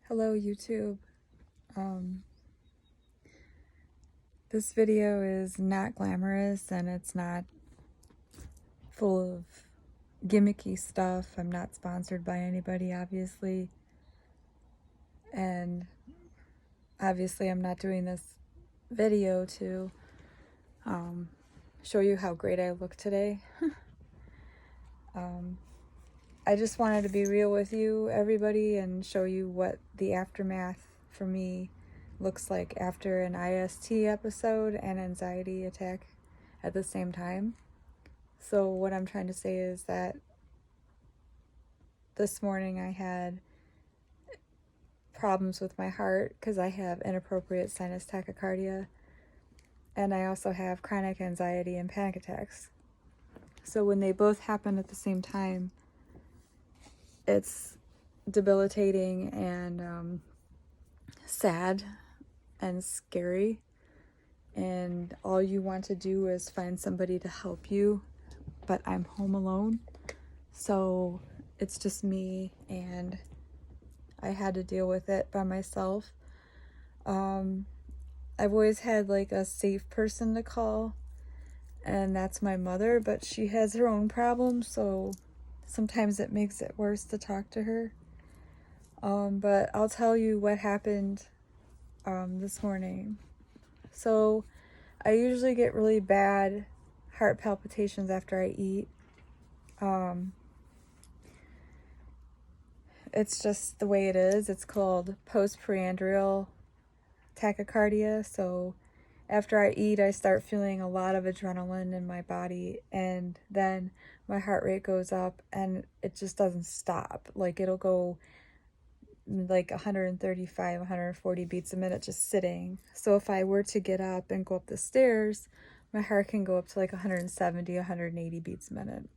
Hello YouTube. This video is not glamorous and it's not full of gimmicky stuff. I'm not sponsored by anybody, obviously. And obviously I'm not doing this video to show you how great I look today. I just wanted to be real with you, everybody, and show you what the aftermath for me looks like after an IST episode and anxiety attack at the same time. So what I'm trying to say is that this morning I had problems with my heart because I have inappropriate sinus tachycardia, and I also have chronic anxiety and panic attacks. So when they both happen at the same time, it's debilitating and sad and scary, and all you want to do is find somebody to help you, but I'm home alone, so it's just me and I had to deal with it by myself. I've always had like a safe person to call, and that's my mother, but she has her own problems, so sometimes it makes it worse to talk to her. But I'll tell you what happened this morning. So I usually get really bad heart palpitations after I eat. It's just the way it is. It's called postprandial tachycardia. So after I eat, I start feeling a lot of adrenaline in my body, and then my heart rate goes up and it just doesn't stop. Like it'll go like 135, 140 beats a minute just sitting. So if I were to get up and go up the stairs, my heart can go up to like 170, 180 beats a minute.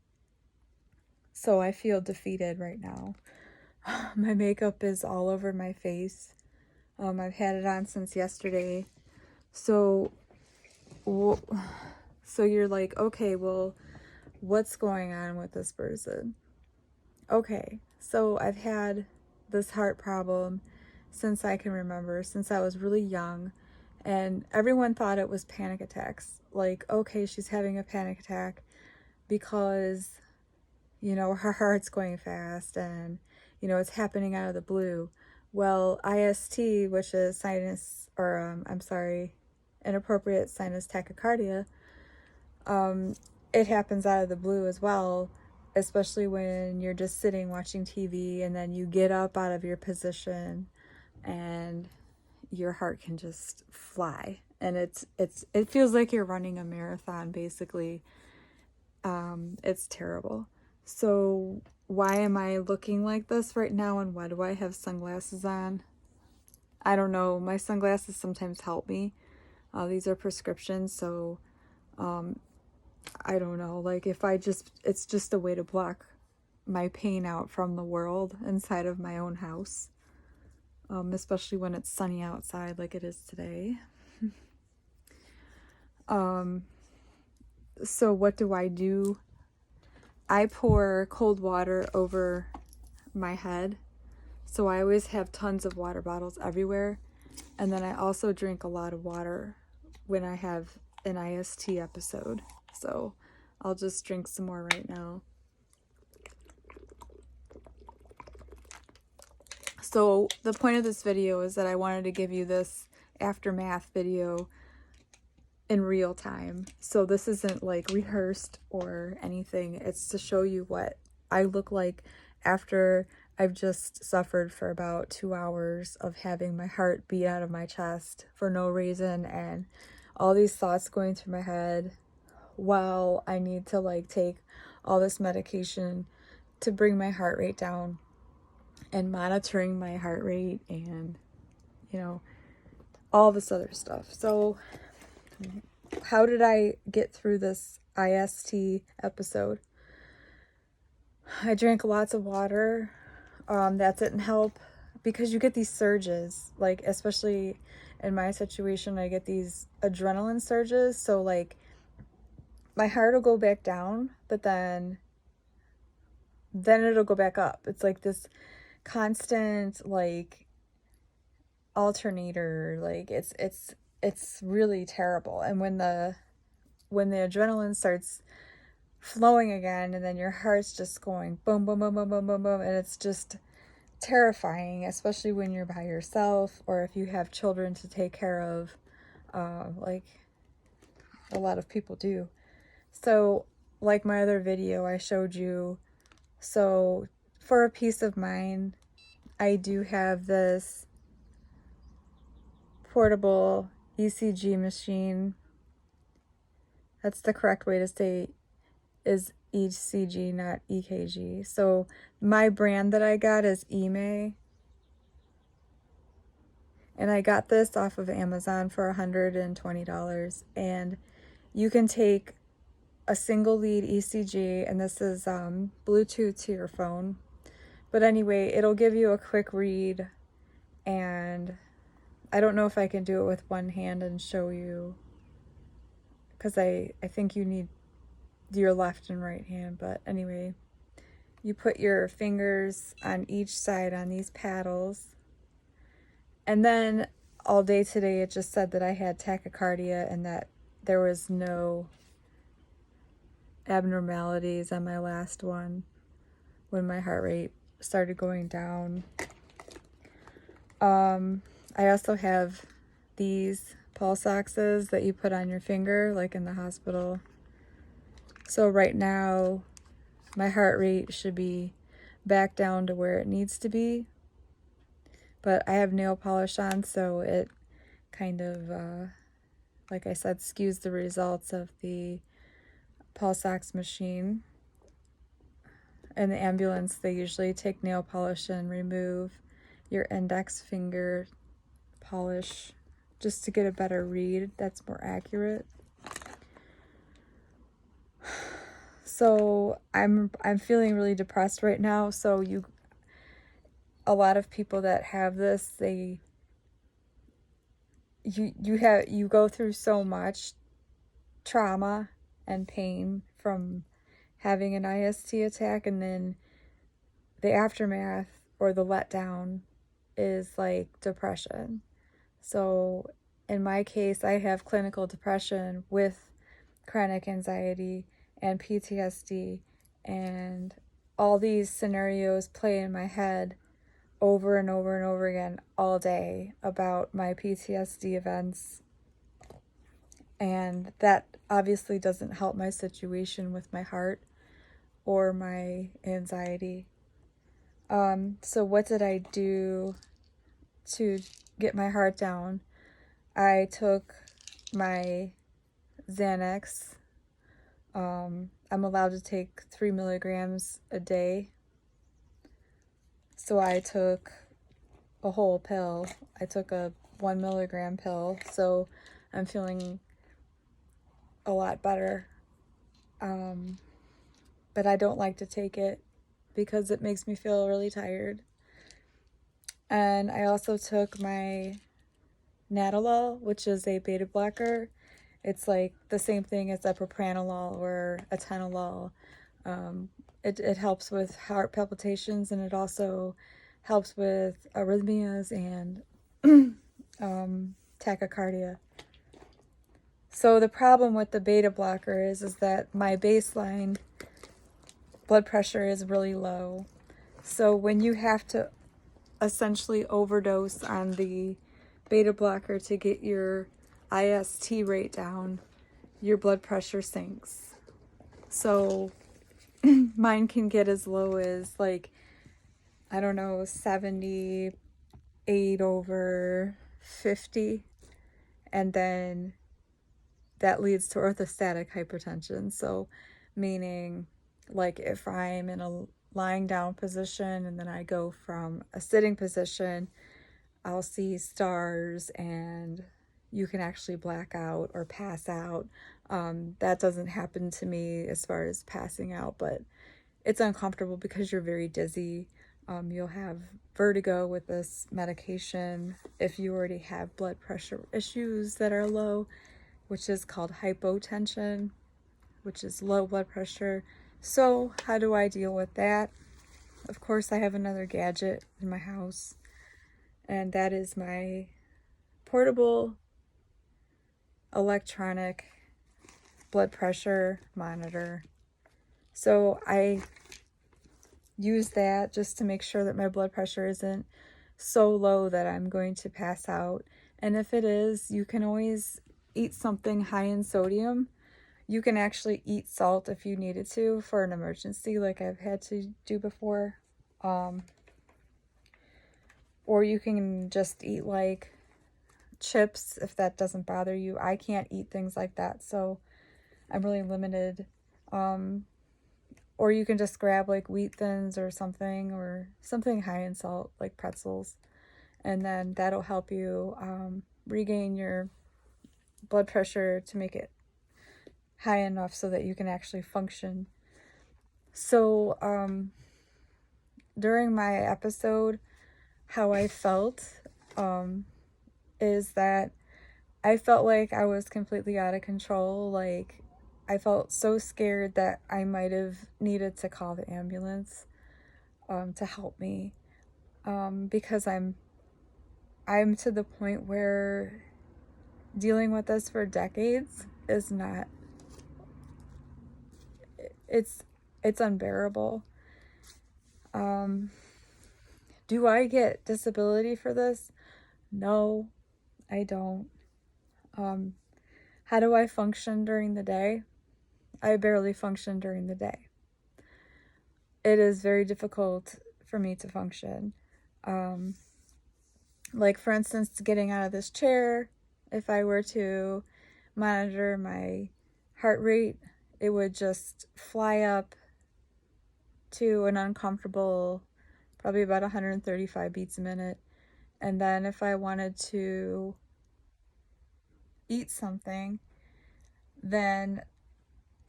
So I feel defeated right now. My makeup is all over my face. I've had it on since yesterday. So you're like, okay, well, what's going on with this person? Okay, so I've had this heart problem since I can remember, since I was really young, and everyone thought it was panic attacks. Like, okay, she's having a panic attack because, you know, her heart's going fast and, you know, it's happening out of the blue. Well, IST, which is inappropriate sinus tachycardia, it happens out of the blue as well, especially when you're just sitting watching TV and then you get up out of your position and your heart can just fly, and it feels like you're running a marathon basically. It's terrible. So why am I looking like this right now, and why do I have sunglasses on? I don't know. My sunglasses sometimes help me. These are prescriptions, so I don't know, like if it's just a way to block my pain out from the world inside of my own house, especially when it's sunny outside like it is today. So what do? I pour cold water over my head, so I always have tons of water bottles everywhere, and then I also drink a lot of water when I have an IST episode. So I'll just drink some more right now. So the point of this video is that I wanted to give you this aftermath video in real time. So this isn't like rehearsed or anything. It's to show you what I look like after I've just suffered for about 2 hours of having my heart beat out of my chest for no reason, and all these thoughts going through my head while I need to like take all this medication to bring my heart rate down, and monitoring my heart rate, and you know, all this other stuff. So how did I get through this IST episode? I drank lots of water. That didn't help, because you get these surges, like especially in my situation, I get these adrenaline surges. So like my heart will go back down, but then it'll go back up. It's like this constant like alternator. Like it's really terrible. And when the adrenaline starts flowing again, and then your heart's just going boom, boom, boom, boom, boom, boom, boom, and it's just terrifying, especially when you're by yourself or if you have children to take care of, like a lot of people do. So, like my other video I showed you, so for a peace of mind, I do have this portable ECG machine. That's the correct way to say is ECG, not EKG. So my brand that I got is EMA. And I got this off of Amazon for $120. And you can take a single lead ECG, and this is Bluetooth to your phone. But anyway, it'll give you a quick read, and I don't know if I can do it with one hand and show you, because I think you need your left and right hand. But anyway, you put your fingers on each side on these paddles, and then all day today it just said that I had tachycardia and that there was no abnormalities on my last one when my heart rate started going down. I also have these pulse oxes that you put on your finger, like in the hospital. So right now, my heart rate should be back down to where it needs to be. But I have nail polish on, so it kind of, like I said, skews the results of the pulse ox machine. In the ambulance, they usually take nail polish and remove your index finger polish just to get a better read that's more accurate. So I'm feeling really depressed right now. So a lot of people that have this, you go through so much trauma and pain from having an IST attack, and then the aftermath or the letdown is like depression. So in my case, I have clinical depression with chronic anxiety and PTSD, and all these scenarios play in my head over and over and over again all day about my PTSD events, and that obviously doesn't help my situation with my heart or my anxiety. So what did I do to get my heart down? I took my Xanax. I'm allowed to take 3 milligrams a day. So I took a whole pill. I took a 1 milligram pill. So I'm feeling a lot better. But I don't like to take it because it makes me feel really tired. And I also took my Nadolol, which is a beta blocker. It's like the same thing as a propranolol or atenolol. It helps with heart palpitations, and it also helps with arrhythmias and tachycardia. So the problem with the beta blocker is that my baseline blood pressure is really low. So when you have to essentially overdose on the beta blocker to get your IST rate down, your blood pressure sinks. So mine can get as low as, like, I don't know, 78/50, and then that leads to orthostatic hypertension. So meaning, like, if I'm in a lying down position and then I go from a sitting position, I'll see stars and you can actually black out or pass out. That doesn't happen to me as far as passing out, but it's uncomfortable because you're very dizzy. You'll have vertigo with this medication if you already have blood pressure issues that are low, which is called hypotension, which is low blood pressure. So how do I deal with that? Of course, I have another gadget in my house. and that is my portable electronic blood pressure monitor. So I use that just to make sure that my blood pressure isn't so low that I'm going to pass out. And if it is, you can always eat something high in sodium. You can actually eat salt if you needed to for an emergency, like I've had to do before. Or you can just eat like chips if that doesn't bother you. I can't eat things like that, so I'm really limited. Or you can just grab like wheat thins or something high in salt, like pretzels, and then that'll help you regain your blood pressure to make it high enough so that you can actually function. So during my episode, how I felt is that I felt like I was completely out of control. Like, I felt so scared that I might have needed to call the ambulance to help me, because I'm to the point where dealing with this for decades is not, it's unbearable. Do I get disability for this? No, I don't. How do I function during the day? I barely function during the day. It is very difficult for me to function. Like, for instance, getting out of this chair, if I were to monitor my heart rate, it would just fly up to an uncomfortable, probably about 135 beats a minute. And then if I wanted to eat something, then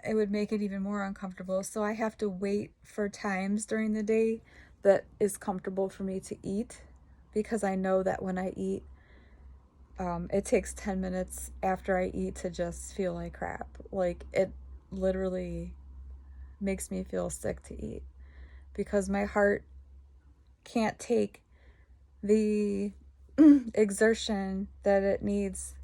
it would make it even more uncomfortable. So I have to wait for times during the day that is comfortable for me to eat, because I know that when I eat, it takes 10 minutes after I eat to just feel like crap. Like, it literally makes me feel sick to eat, because my heart can't take the exertion that it needs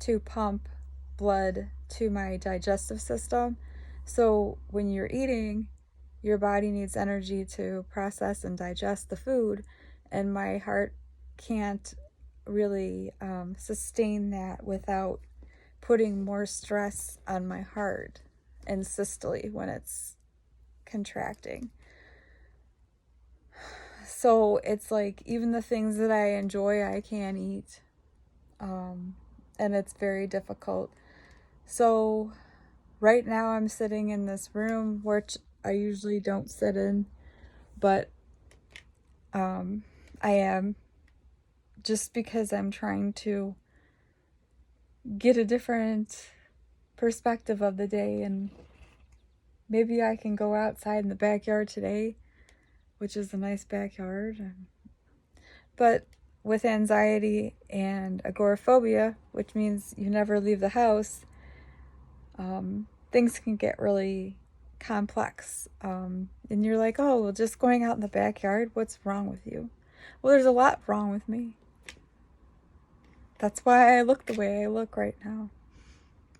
to pump blood to my digestive system. So when you're eating, your body needs energy to process and digest the food, and my heart can't really sustain that without putting more stress on my heart and systole when it's contracting. So it's like, even the things that I enjoy, I can't eat. And it's very difficult. So right now I'm sitting in this room, which I usually don't sit in, but I am, just because I'm trying to get a different perspective of the day, and maybe I can go outside in the backyard today, which is a nice backyard. But with anxiety and agoraphobia, which means you never leave the house, things can get really complex. And you're like, oh, well, just going out in the backyard, what's wrong with you? Well, there's a lot wrong with me. That's why I look the way I look right now.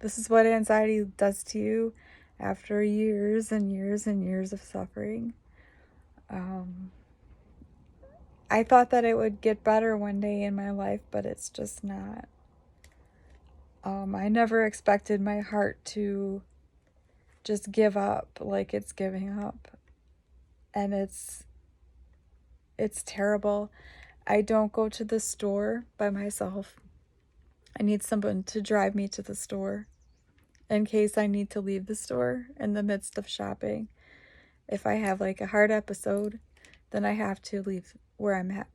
This is what anxiety does to you after years and years and years of suffering. I thought that it would get better one day in my life, but it's just not. I never expected my heart to just give up like it's giving up. And it's terrible. I don't go to the store by myself. I need someone to drive me to the store in case I need to leave the store in the midst of shopping. If I have like a heart episode, then I have to leave where I'm at.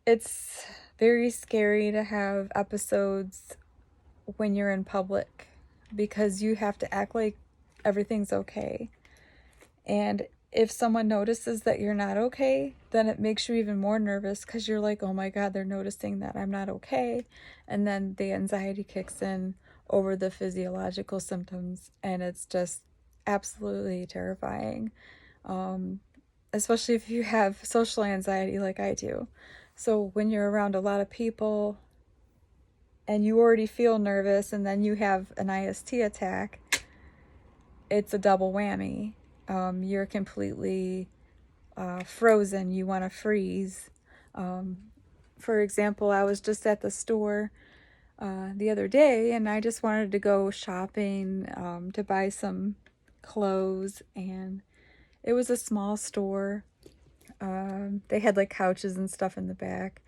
It's very scary to have episodes when you're in public, because you have to act like everything's okay. And if someone notices that you're not okay, then it makes you even more nervous, because you're like, oh my God, they're noticing that I'm not okay. And then the anxiety kicks in over the physiological symptoms, and it's just absolutely terrifying. especially if you have social anxiety like I do. So when you're around a lot of people and you already feel nervous and then you have an IST attack, it's a double whammy. You're completely frozen. You want to freeze. For example, I was just at the store the other day and I just wanted to go shopping to buy some clothes, and it was a small store. They had like couches and stuff in the back.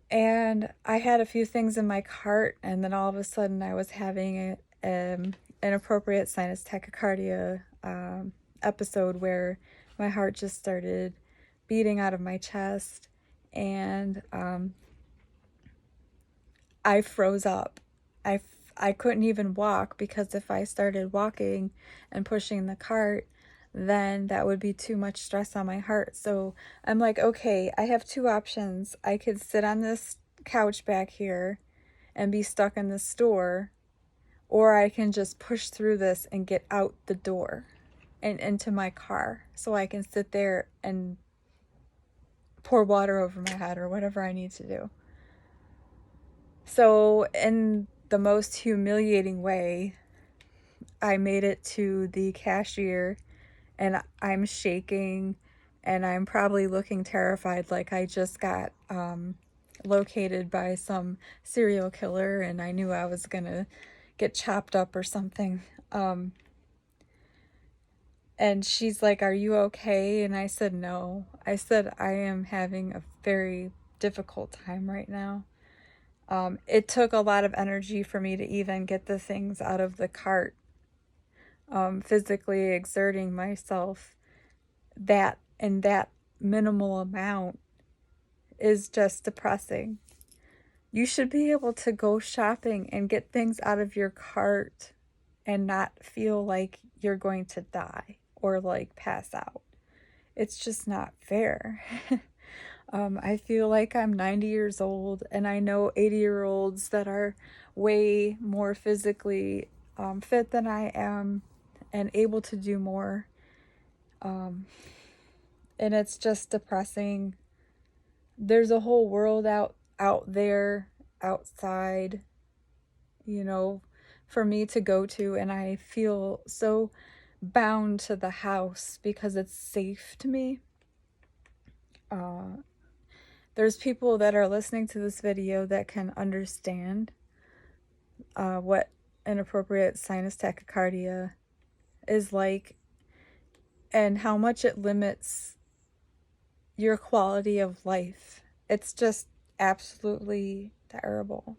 And I had a few things in my cart, and then all of a sudden I was having an inappropriate sinus tachycardia episode where my heart just started beating out of my chest, and I froze up. I couldn't even walk, because if I started walking and pushing the cart, then that would be too much stress on my heart. So I'm like, okay, I have two options. I could sit on this couch back here and be stuck in the store, or I can just push through this and get out the door and into my car so I can sit there and pour water over my head or whatever I need to do. So in the most humiliating way, I made it to the cashier and I'm shaking and I'm probably looking terrified, like I just got located by some serial killer and I knew I was gonna get chopped up or something. And she's like, "Are you okay?" And I said, "No." I said, "I am having a very difficult time right now." It took a lot of energy for me to even get the things out of the cart. Physically exerting myself that minimal amount is just depressing. You should be able to go shopping and get things out of your cart and not feel like you're going to die or like pass out. It's just not fair. I feel like I'm 90 years old, and I know 80-year-olds that are way more physically fit than I am and able to do more. And it's just depressing. There's a whole world out there, outside, you know, for me to go to, and I feel so bound to the house because it's safe to me. There's people that are listening to this video that can understand what inappropriate sinus tachycardia is like and how much it limits your quality of life. It's just absolutely terrible.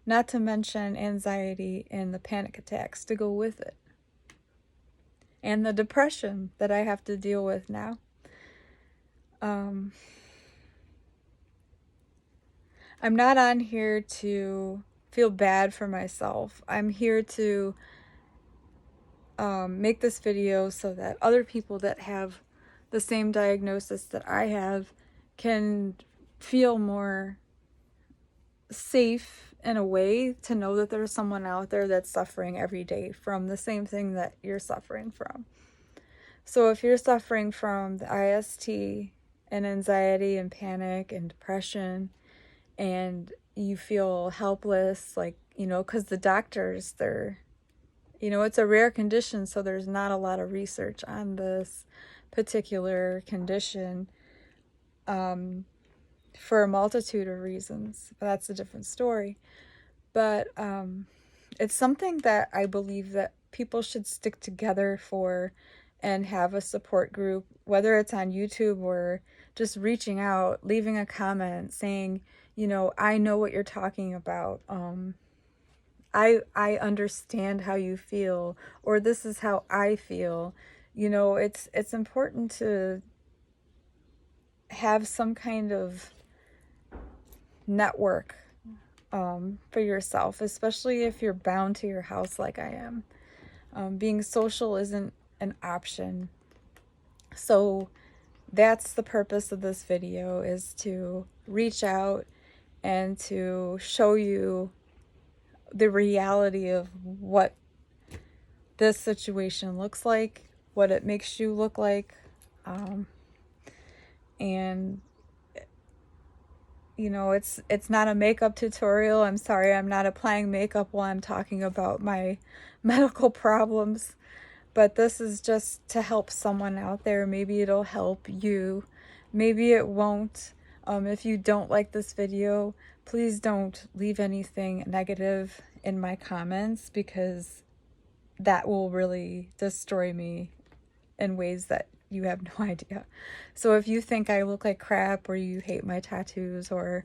Not to mention anxiety and the panic attacks to go with it. And the depression that I have to deal with now. I'm not on here to feel bad for myself. I'm here to make this video so that other people that have the same diagnosis that I have can feel more safe in a way, to know that there's someone out there that's suffering every day from the same thing that you're suffering from. So if you're suffering from the IST and anxiety and panic and depression, and you feel helpless, like, you know, because the doctors, they're, you know, it's a rare condition, so there's not a lot of research on this particular condition for a multitude of reasons, but that's a different story. But it's something that I believe that people should stick together for and have a support group, whether it's on YouTube or just reaching out, leaving a comment saying, you know, I know what you're talking about. I understand how you feel, or this is how I feel. You know, it's important to have some kind of network for yourself, especially if you're bound to your house like I am. Being social isn't an option. So that's the purpose of this video, is to reach out and to show you the reality of what this situation looks like, what it makes you look like. And you know, it's not a makeup tutorial. I'm sorry, I'm not applying makeup while I'm talking about my medical problems, but this is just to help someone out there. Maybe it'll help you, maybe it won't. If you don't like this video, please don't leave anything negative in my comments, because that will really destroy me in ways that you have no idea. So if you think I look like crap, or you hate my tattoos, or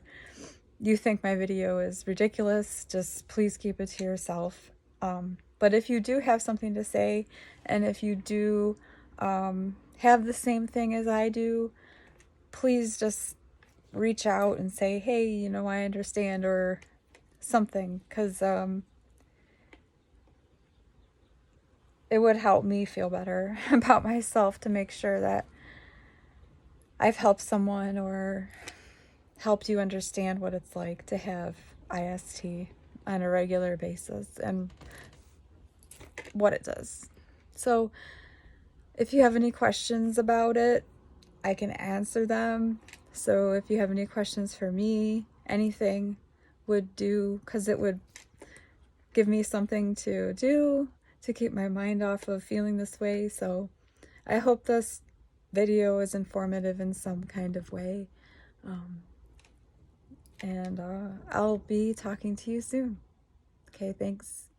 you think my video is ridiculous, just please keep it to yourself. But if you do have something to say, and if you do have the same thing as I do, please just reach out and say, hey, you know, I understand, or something, because it would help me feel better about myself, to make sure that I've helped someone or helped you understand what it's like to have IST on a regular basis and what it does. So if you have any questions about it, I can answer them. So if you have any questions for me, anything would do, because it would give me something to do to keep my mind off of feeling this way. So I hope this video is informative in some kind of way. And I'll be talking to you soon. Okay, thanks.